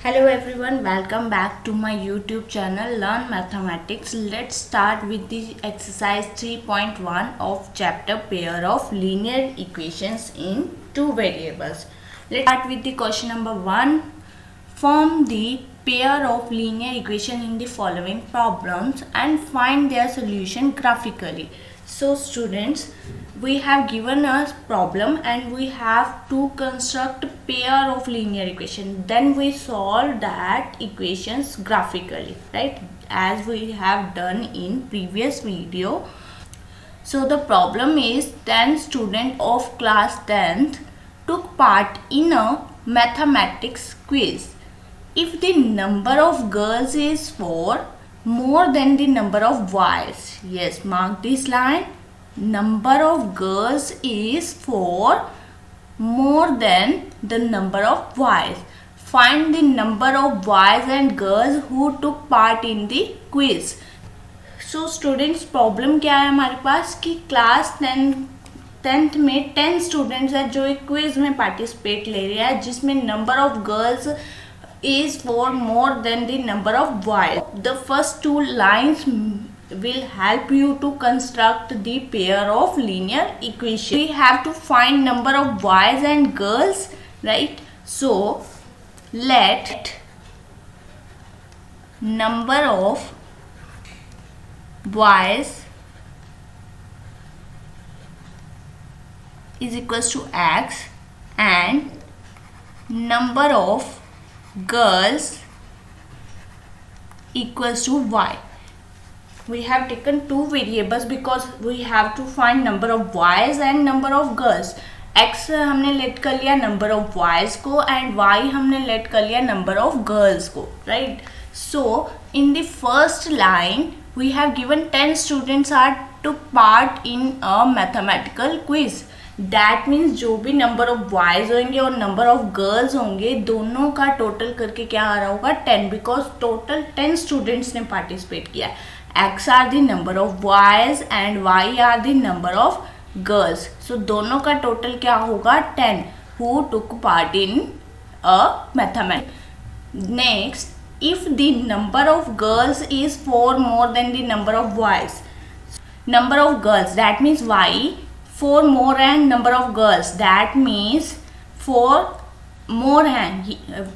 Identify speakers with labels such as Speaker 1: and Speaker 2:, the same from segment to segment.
Speaker 1: Hello everyone, welcome back to my YouTube channel Learn Mathematics. Let's start with the exercise 3.1 of chapter pair of linear equations in two variables. Let's start with the question number 1. Form the pair of linear equation in the following problems and find their solution graphically. So students, we have given us problem and we have to construct pair of linear equation. Then we solve that equations graphically, right? As we have done in previous video. So the problem is 10 students of class 10th took part in a mathematics quiz. If the number of girls is 4 more than the number of boys, yes, mark this line, number of girls is 4 more than the number of boys. Find the number of boys and girls who took part in the quiz. So students, problem क्या है हमारे पास कि class tenth में 10 students है जो एक quiz में participate ले रहे हैं जिसमें number of girls is 4 more than the number of boys. The first two lines will help you to construct the pair of linear equation. We have to find number of boys and girls, right? So let number of boys is equals to x and number of girls equals to y. We have taken two variables because we have to find number of boys and number of girls. x हमने late कर लिया number of boys को and y हमने late कर लिया number of girls को, right? So in the first line we have given 10 students are took part in a mathematical quiz. That means जो भी नंबर ऑफ बॉयज होंगे और number of girls होंगे दोनों का टोटल करके क्या आ रहा होगा 10, बिकॉज टोटल 10 स्टूडेंट्स ने पार्टिसिपेट किया. x are the number of boys and y are the number of girls. So दोनों का टोटल क्या होगा 10 who took part in a mathematics. Next, if the number of girls is 4 more than the number of boys, number of girls that means y 4 more and number of girls that means 4 more है.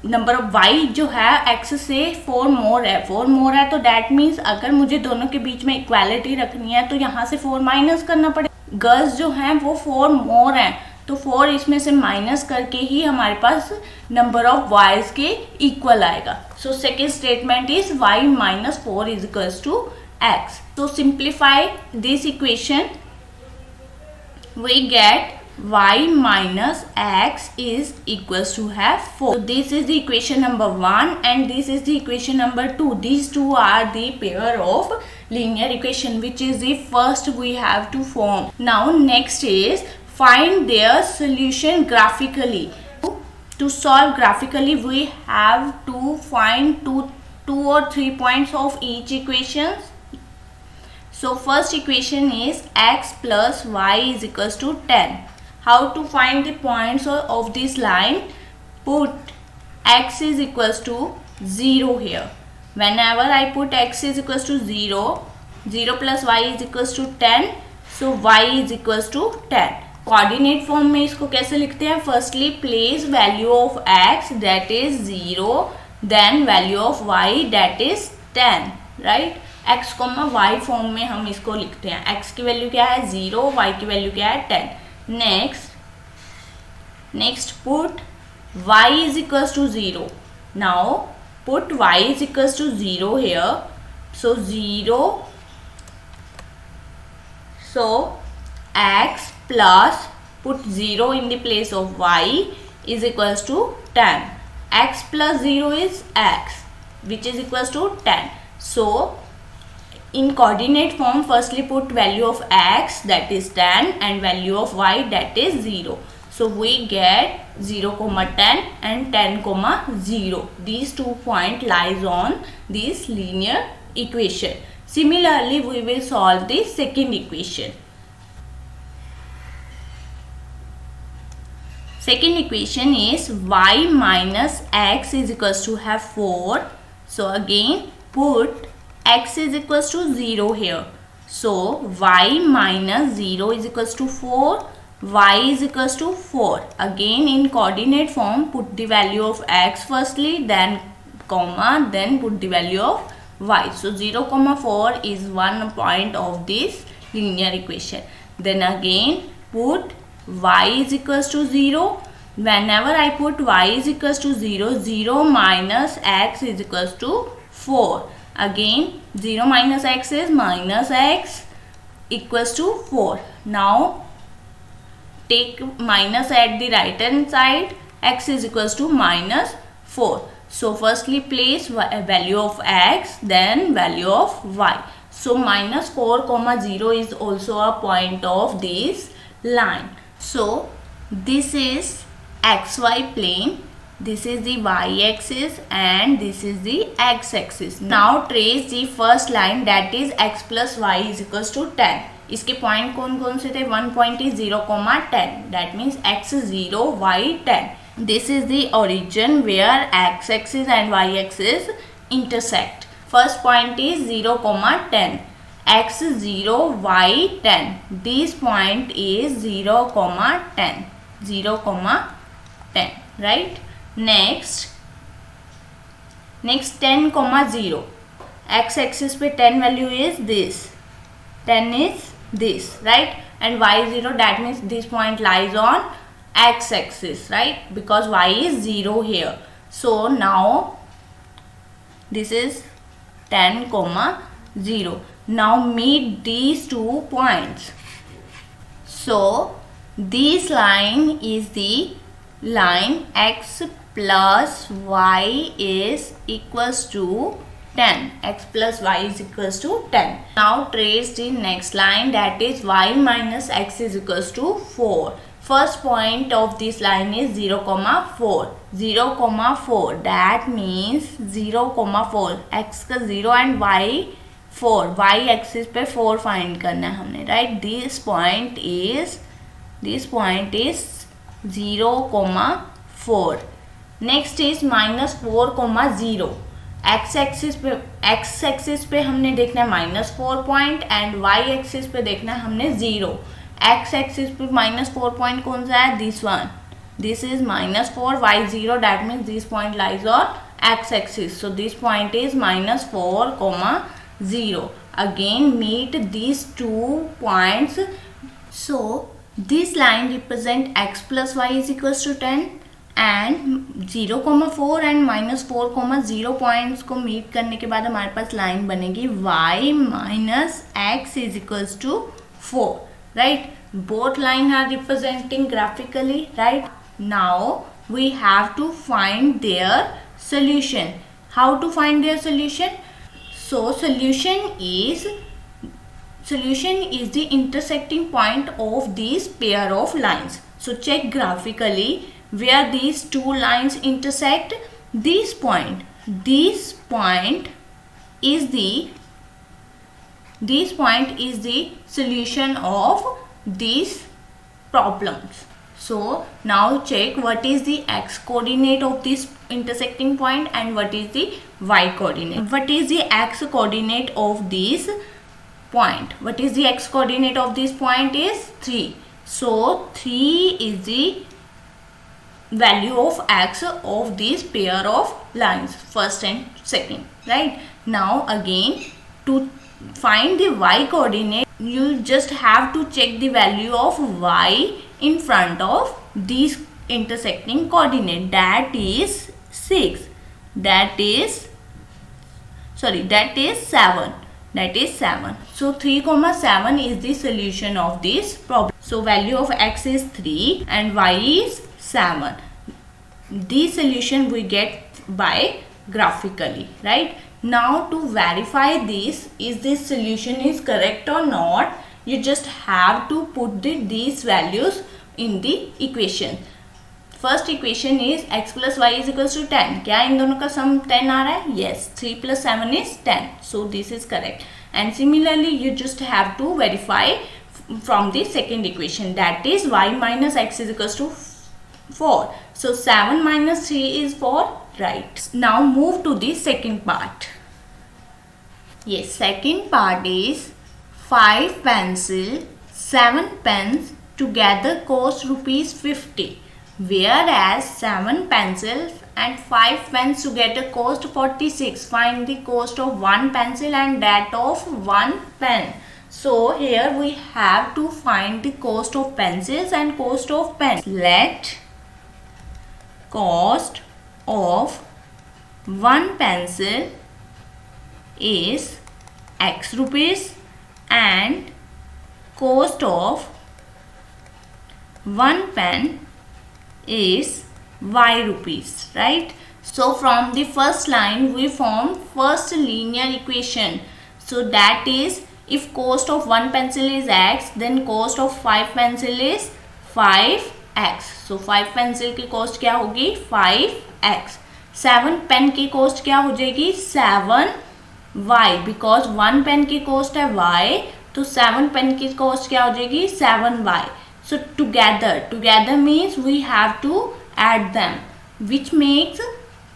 Speaker 1: Number of y जो है x से 4 more है, 4 more है तो that means अगर मुझे दोनों के बीच में इक्वालिटी रखनी है तो यहाँ से 4 माइनस करना पड़ेगा. गर्ल्स जो हैं वो 4 more हैं तो 4 इसमें से माइनस करके ही हमारे पास नंबर ऑफ बॉयज के इक्वल आएगा. So second statement is y minus 4 is equals to x. So simplify this equation. We get y minus x is equals to have 4. So this is the equation number 1 and this is the equation number 2. These two are the pair of linear equation which is the first we have to form. Now next is find their solution graphically. To solve graphically we have to find two or three points of each equations. So first equation is x plus y is equals to 10. How to find the points of this line? Put x is equals to 0 here. Whenever I put x is equals to 0, 0 plus y is equals to 10. So y is equals to 10. Coordinate form में इसको कैसे लिखते हैं? Firstly place value of x that is 0, then value of y that is 10, right? x comma y form में हम इसको लिखते हैं. x की वैल्यू क्या है 0, y की वैल्यू क्या है 10. Next put y is equals to 0. Now put y is equals to 0 here. So 0. So x plus put 0 in the place of y is equals to 10. X plus 0 is x which is equals to 10. So in coordinate form firstly put value of x that is 10 and value of y that is 0. So we get 0 comma 10 and 10 comma 0. These 2 points lies on this linear equation. Similarly we will solve the second equation. Second equation is y minus x is equals to have 4. So again put x is equals to 0 here. So y minus 0 is equals to 4. Y is equals to 4. Again in coordinate form put the value of x firstly, then comma, then put the value of y. So 0 comma 4 is one point of this linear equation. Then again put y is equals to 0. Whenever I put y is equals to 0, 0 minus x is equals to 4. Again 0 minus x is minus x equals to 4. Now take minus at the right hand side, x is equals to minus 4. So firstly place value of x, then value of y. So minus 4 comma 0 is also a point of this line. So this is xy plane, this is the y-axis and this is the x-axis. Now trace the first line, that is x plus y is equals to 10. इसके point कौन कौन से थे? One point is 0,10, that means x 0 y 10. This is the origin where x axis and y axis intersect. First point is 0,10, x 0 y 10. This point is 0,10, 0,10, right? Next 10,0. x axis पे 10 value is this, 10 is this, right? And y 0, that means this point lies on x axis, right? Because y is 0 here. So now this is 10,0. Now meet these 2 points. So this line is the line x plus y is equals to 10. X plus y is equals to 10. Now trace the next line, that is y minus x is equals to 4. First point of this line is 0,4. 0,4, that means 0,4, x का 0 and y 4. y axis पे 4 find करना है हमने, right? This point is 0,4. Next is minus 4,0. x axis पे हमने देखना है minus 4 point and y axis पे देखना है हमने 0. x एक्सिस पे माइनस 4 पॉइंट कौन सा है? This one. This is minus 4, y 0, that means this point lies on x axis. So this point is minus 4,0. Again meet these 2 points. So this line represent x plus y is equals to 10 and 0,4 and minus 4,0 points को meet करने के बाद हमारे पास line बनेगी y minus x is equals to 4, right? Both lines are representing graphically, right? Now we have to find their solution. How to find their solution? So solution is the intersecting point of this pair of lines. So check graphically where these 2 lines intersect. This point is the solution of these problems. So now check what is the x coordinate of this intersecting point and what is the y coordinate. What is the x coordinate of this point? What is the x coordinate of this point is 3. So 3 is the value of x of this pair of lines, first and second, right? Now again to find the y coordinate, you just have to check the value of y in front of this intersecting coordinate, that is 6, that is 7. So 3,7 is the solution of this problem. So value of x is 3 and y is 7. This solution we get by graphically, right? Now to verify this, is this solution is correct or not, you just have to put these values in the equation. First equation is x plus y is equals to 10. क्या इन दोनों का sum 10 आ रहा है? Yes. 3 plus 7 is 10. So this is correct. And similarly, you just have to verify from the second equation, that is y minus x is equals to 4. So 7 minus 3 is 4, right. Now move to the second part. Yes, second part is 5 pencil, 7 pens together cost rupees 50, whereas 7 pencils and 5 pens together cost 46. Find the cost of 1 pencil and that of 1 pen. So here we have to find the cost of pencils and cost of pens. Let cost of 1 pencil is X rupees and cost of 1 pen is Y rupees, right? So from the first line we form first linear equation. So that is, if cost of 1 pencil is X, then cost of 5 pencil is 5X. So 5 pencil की cost क्या होगी 5X. 7 pen की cost क्या हो जाएगी 7Y, because 1 pen की cost है Y, तो 7 पेन की cost क्या हो जाएगी 7Y. So together means we have to add them, which makes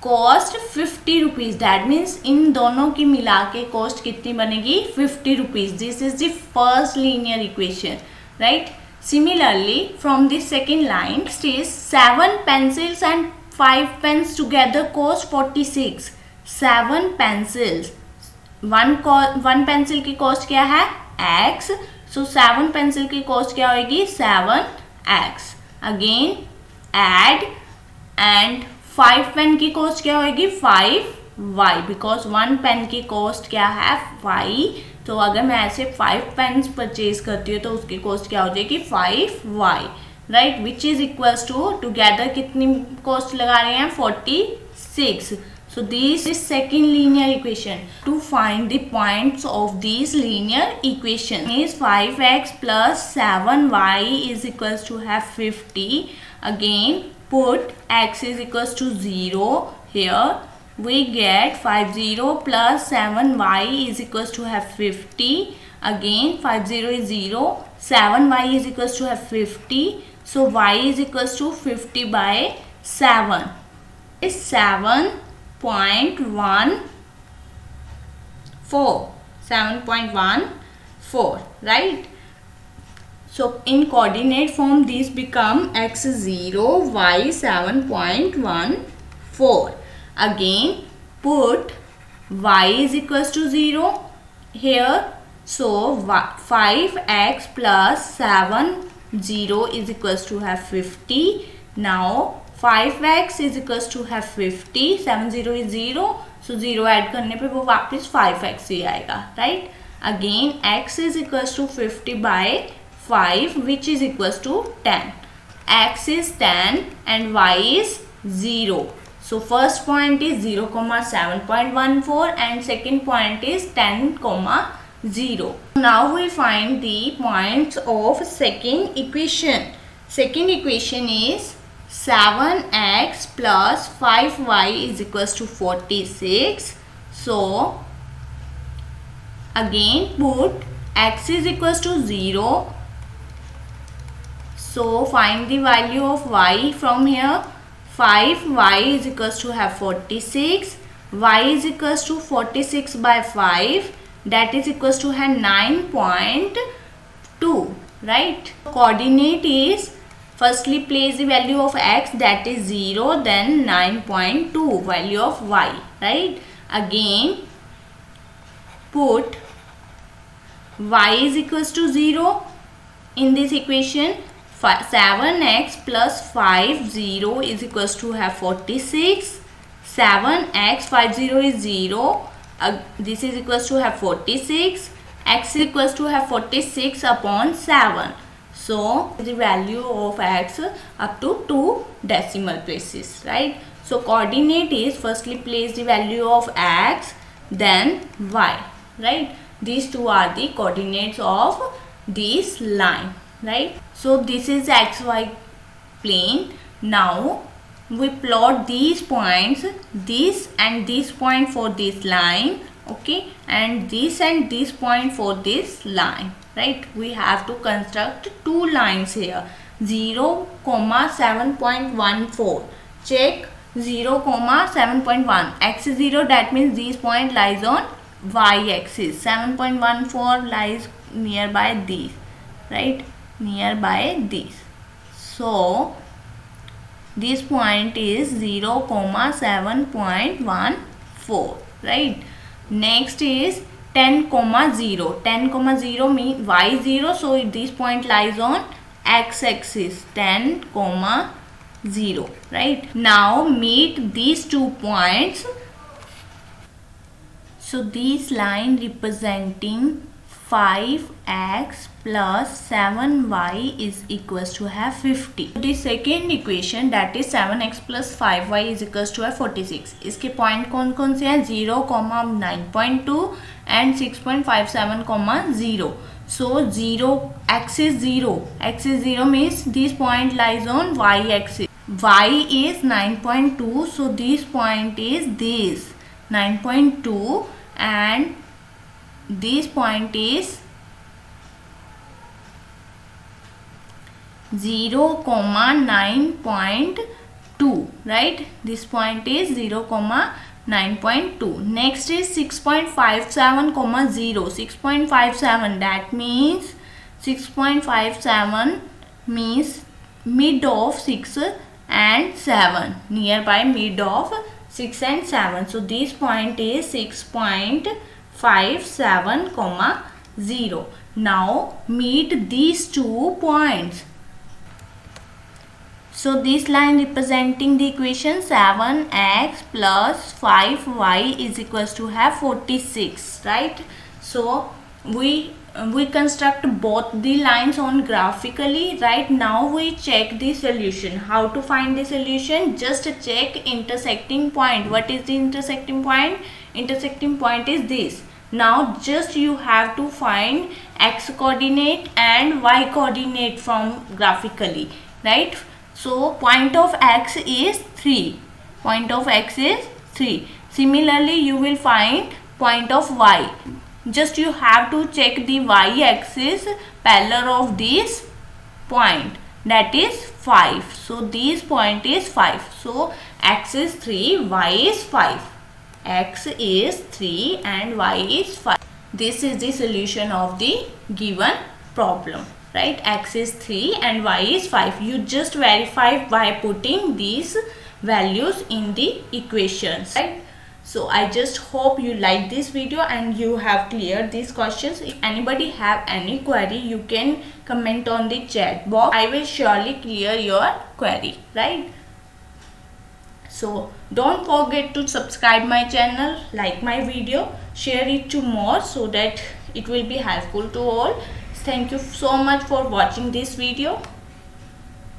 Speaker 1: cost 50 rupees. That means इन दोनों की मिला के cost कितनी बनेगी 50 rupees. This is the first linear equation, right? Similarly, from the second line, next is 7 pencils and 5 pens together cost 46. 7 pencils, one pencil की cost क्या है X. So 7 pencil की cost क्या होगी 7X. Again add and 5 pen की cost क्या होगी 5Y, because 1 pen की cost क्या है Y. तो अगर मैं ऐसे 5 पेन्स परचेज करती हूँ तो उसकी cost क्या हो जाएगी 5Y, right, which is equals to together कितनी cost लगा रहे हैं 46. So this is second linear equation. To find the points of these linear equation is 5x plus 7y is equals to have 50. Again put x is equals to 0 here. We get 50 plus 7y is equals to have 50. Again 50 is 0. 7y is equals to have 50. So y is equals to 50 by 7. Is 7.14. 7.14, right? So in coordinate form these become x0, y 7.14. Again put y is equals to 0 here. So 5x plus 7 0 is equals to have 50. Now 5x is equals to have 50. 7 0 is 0. So 0 add करने पे वो वापस 5x ही आएगा, right? Again x is equals to 50 by 5 which is equals to 10. X is 10 and y is 0. So first point is 0, 7.14 and second point is 10, 0. Now we find the points of second equation. Second equation is 7x plus 5y is equals to 46. So again put x is equals to 0. So find the value of y from here. 5y is equals to have 46. Y is equals to 46 by 5. That is equals to have 9.2, right? Coordinate is, firstly place the value of x, that is 0, then 9.2 value of y, right? Again put y is equals to 0 in this equation. 7x plus 50 is equals to have 46. 7x 50 is 0. This is equals to have 46. X is equals to have 46 upon 7. So the value of x up to 2 decimal places, right? So coordinate is, firstly place the value of x, then y, right? These two are the coordinates of this line, right? So this is xy plane. Now we plot these points, this and this point for this line, okay, and this point for this line, right? We have to construct two lines here. 0,7.14. Check 0,7.1. X is 0, that means this point lies on y axis. 7.14 lies nearby this, right? Nearby this. So this point is 0,7.14, right? Next is 10,0. 10,0 means y 0, so this point lies on x axis. 10,0, right? Now meet these 2 points. So this line representing 5x plus 7y is equals to have 50. The second equation, that is 7x plus 5y is equals to have 46. इसके point कौन कौन से हैं? 0, 9.2 and 6.57, 0. So 0, x is 0. X is 0 means this point lies on y axis. Y is 9.2, so this point is this 9.2 and this point is 0,9.2, right? This point is 0,9.2. Next is 6.57, 0. 6.57, that means 6.57 means mid of 6 and 7, nearby mid of 6 and 7. So this point is 6.57, 0. Now meet these 2 points. So this line representing the equation 7x plus 5y is equals to have 46, right? So we construct both the lines on graphically. Right now we check the solution. How to find the solution? Just check intersecting point. What is the intersecting point? Intersecting point is this. Now just you have to find x coordinate and y coordinate from graphically, right? So point of x is 3. Point of x is 3. Similarly you will find point of y. Just you have to check the y axis parallel of this point, that is 5. So this point is 5. So x is 3, y is 5. X is 3 and y is 5. This is the solution of the given problem, right? X is 3 and y is 5. You just verify by putting these values in the equations, right? So I just hope you like this video and you have cleared these questions. If anybody have any query, you can comment on the chat box. I will surely clear your query, right? So don't forget to subscribe my channel, like my video, share it to more so that it will be helpful to all. Thank you so much for watching this video.